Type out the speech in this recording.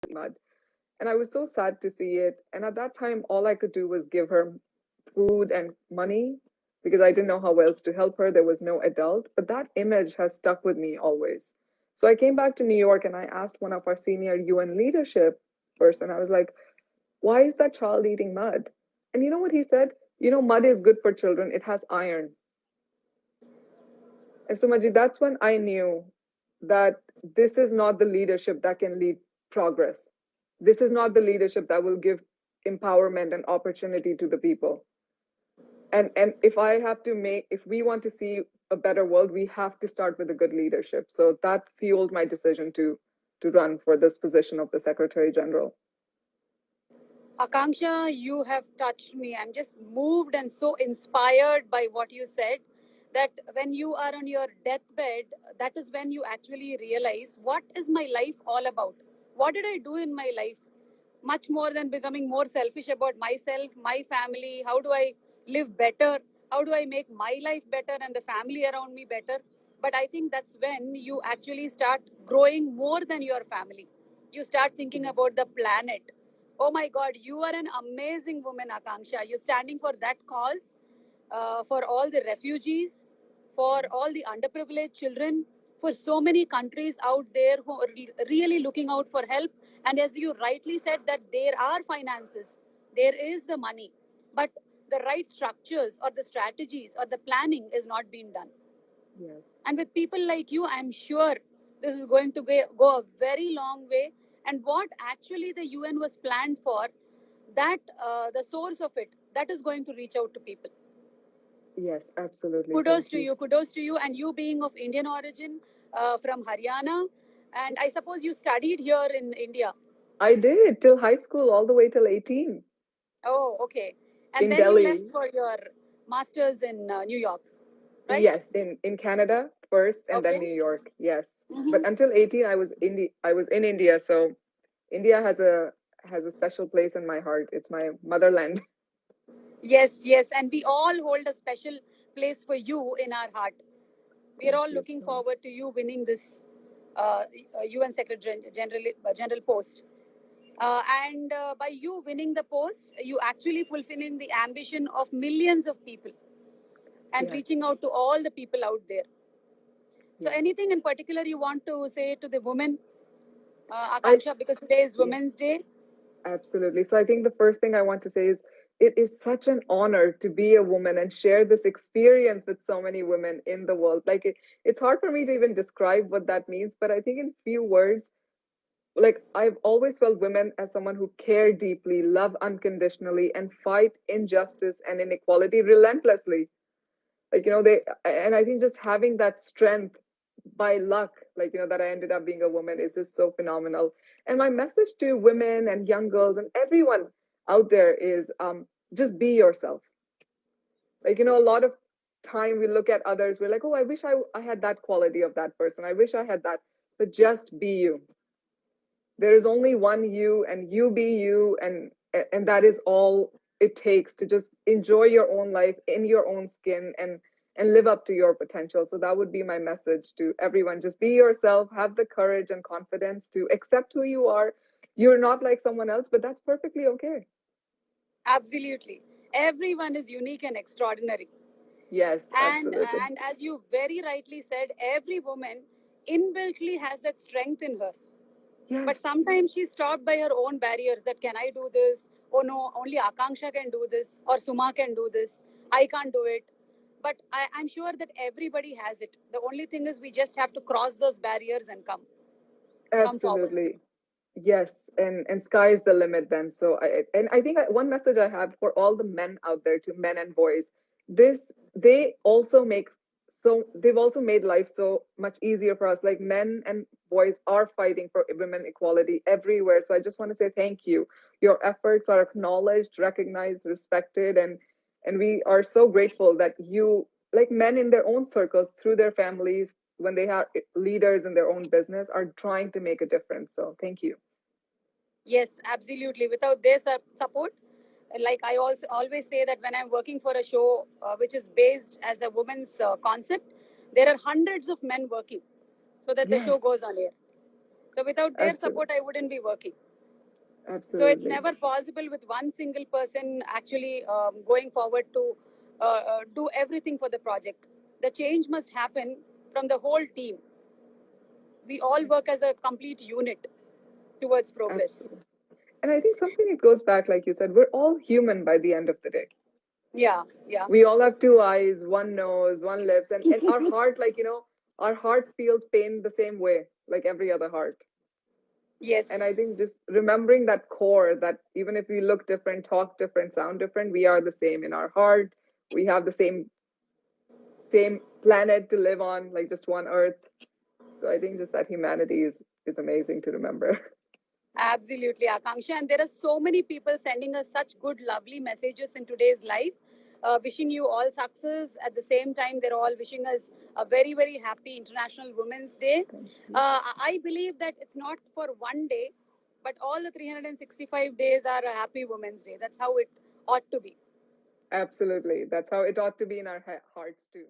mud. And I was so sad to see it. And at that time, all I could do was give her food and money because I didn't know how else to help her. There was no adult. But that image has stuck with me always. So I came back to New York and I asked one of our senior UN leadership person, I was like, why is that child eating mud? And you know what he said? Mud is good for children. It has iron. And so, Majid, that's when I knew that this is not the leadership that can lead progress. This is not the leadership that will give empowerment and opportunity to the people. And if we want to see a better world, we have to start with a good leadership. So that fueled my decision to run for this position of the Secretary General. Akanksha, you have touched me. I'm just moved and so inspired by what you said. That when you are on your deathbed, that is when you actually realize what is my life all about? What did I do in my life? Much more than becoming more selfish about myself, my family. How do I live better? How do I make my life better and the family around me better? But I think that's when you actually start growing more than your family. You start thinking about the planet. Oh my God, you are an amazing woman, Akanksha. You're standing for that cause, for all the refugees, for all the underprivileged children, for so many countries out there who are really looking out for help. And as you rightly said, that there are finances, there is the money, but the right structures or the strategies or the planning is not being done. Yes. And with people like you, I'm sure this is going to go a very long way. And what actually the UN was planned for, that the source of it, that is going to reach out to people. Yes, absolutely. Kudos Thank to you. you, kudos to you. And you being of Indian origin, from Haryana, and I suppose you studied here in India. I did till high school, all the way till 18 Oh, okay. And in then you left Delhi. for your masters in New York, right? Yes, in Canada first and then Okay. New York. Yes. But Mm-hmm. until 18 I was in India, so India has a special place in my heart. It's my motherland. Yes, yes, and we all hold a special place for you in our heart. We are Thank all you looking so much. forward to you winning this UN Secretary General post. And by you winning the post, you actually fulfilling the ambition of millions of people and Yes, reaching out to all the people out there. So, yes. anything in particular you want to say to the women, I Akanksha, because today is Yeah, Women's Day? absolutely. So I think the first thing I want to say is it is such an honor to be a woman and share this experience with so many women in the world. It's hard for me to even describe what that means, but I think in few words, like I've always felt women as someone who care deeply, love unconditionally, and fight injustice and inequality relentlessly. And I think just having that strength by luck, that I ended up being a woman is just so phenomenal. And my message to women and young girls and everyone out there is just be yourself. A Yes. lot of time we look at others, we're like, oh, I wish I had that quality of that person. I wish I had that. But just be you. There is only one you, and you be you, and that is all it takes to just enjoy your own life in your own skin and live up to your potential. So that would be my message to everyone. Just be yourself, have the courage and confidence to accept who you are. You're not like someone else, but that's perfectly okay. Absolutely. Everyone is unique and extraordinary. Yes, And, absolutely. and as you very rightly said, every woman inbuiltly has that strength in her. But Yes, sometimes she's stopped by her own barriers that can I do this? Oh no, only Akanksha can do this, or Suma can do this. I can't do it. But I'm sure that everybody has it. The only thing is we just have to cross those barriers and come forward. absolutely. Yes, and sky is the limit then. So I think one message I have for all the men out there, to men and boys, this they also make so they've also made life so much easier for us. Like, men and boys are fighting for women equality everywhere. So I just want to say thank you. Your efforts are acknowledged, recognized, respected, and we are so grateful that you, like men in their own circles, through their families, when they have leaders in their own business, are trying to make a difference. So thank you. Yes, absolutely. Without their support, like I also always say that when I'm working for a show which is based as a woman's concept, there are hundreds of men working so that the show Yes, goes on air. So without their absolutely. support, I wouldn't be working. So it's Absolutely. never possible with one single person actually going forward to do everything for the project. The change must happen from the whole team. We all work as a complete unit towards progress. Absolutely. And I think something it goes back, like you said, we're all human by the end of the day. Yeah, yeah. We all have two eyes, one nose, one lips, and our heart, like, our heart feels pain the same way, like every other heart. Yes, And I think just remembering that core, that even if we look different, talk different, sound different, we are the same in our heart. We have the same planet to live on, like just one earth. So I think just that humanity is amazing to remember. absolutely, Akanksha. And there are so many people sending us such good, lovely messages in today's life, wishing you all success. At the same time, they're all wishing us a very, very happy International Women's Day. Thank you. I believe that it's not for one day, but all the 365 days are a happy Women's Day. That's how it ought to be. Absolutely. That's how it ought to be in our hearts too.